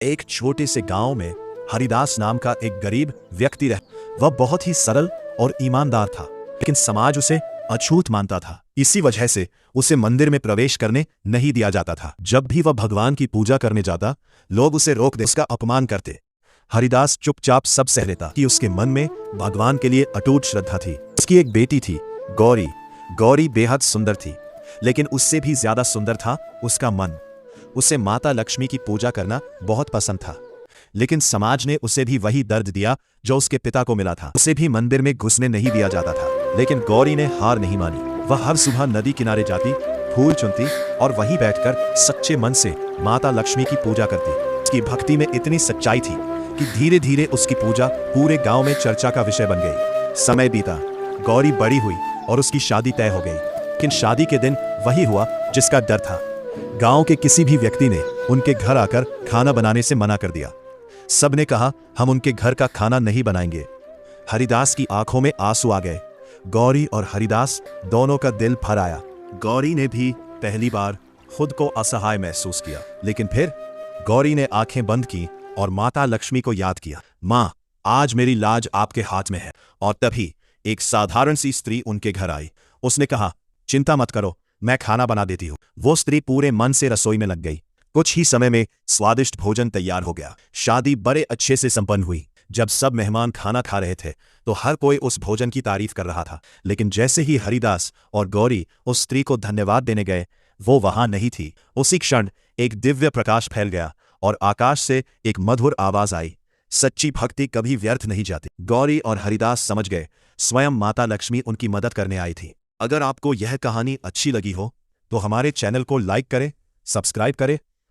एक छोटे से गांव में हरिदास नाम का एक गरीब व्यक्ति रह वह बहुत ही सरल और ईमानदार था, लेकिन समाज उसे अछूत मानता था। इसी वजह से उसे मंदिर में प्रवेश करने नहीं दिया जाता था। जब भी वह भगवान की पूजा करने जाता, लोग उसे रोक दे उसका अपमान करते। हरिदास चुपचाप सब सह लेता कि उसके मन में भगवान के लिए अटूट श्रद्धा थी। उसकी एक बेटी थी, गौरी। गौरी बेहद सुंदर थी, लेकिन उससे भी ज्यादा सुंदर था उसका मन। उसे माता लक्ष्मी की पूजा करना बहुत पसंद था, लेकिन समाज ने उसे भी वही दर्द दिया जो उसके पिता को मिला था। उसे भी मंदिर में घुसने नहीं दिया जाता था। लेकिन गौरी ने हार नहीं मानी। वह हर सुबह नदी किनारे जाती, फूल चुनती और वहीं बैठकर सच्चे मन से माता लक्ष्मी की पूजा करती। उसकी भक्ति में इतनी सच्चाई थी कि धीरे धीरे उसकी पूजा पूरे गांव में चर्चा का विषय बन गई। समय बीता, गौरी बड़ी हुई और उसकी शादी तय हो गई। लेकिन शादी के दिन वही हुआ जिसका डर था। गांव के किसी भी व्यक्ति ने उनके घर आकर खाना बनाने से मना कर दिया। सबने कहा, हम उनके घर का खाना नहीं बनाएंगे। हरिदास की आंखों में आंसू आ गए। गौरी और हरिदास दोनों का दिल भर आया। गौरी ने भी पहली बार खुद को असहाय महसूस किया, लेकिन फिर गौरी ने आंखें बंद की और माता लक्ष्मी को याद किया। माँ, आज मेरी लाज आपके हाथ में है। और तभी एक साधारण सी स्त्री उनके घर आई। उसने कहा, चिंता मत करो, मैं खाना बना देती हूँ। वो स्त्री पूरे मन से रसोई में लग गई। कुछ ही समय में स्वादिष्ट भोजन तैयार हो गया। शादी बड़े अच्छे से संपन्न हुई। जब सब मेहमान खाना खा रहे थे तो हर कोई उस भोजन की तारीफ कर रहा था। लेकिन जैसे ही हरिदास और गौरी उस स्त्री को धन्यवाद देने गए, वो वहां नहीं थी। उसी क्षण एक दिव्य प्रकाश फैल गया और आकाश से एक मधुर आवाज आई, सच्ची भक्ति कभी व्यर्थ नहीं जाती। गौरी और हरिदास समझ गए, स्वयं माता लक्ष्मी उनकी मदद करने आई थी। अगर आपको यह कहानी अच्छी लगी हो तो हमारे चैनल को लाइक करें, सब्सक्राइब करें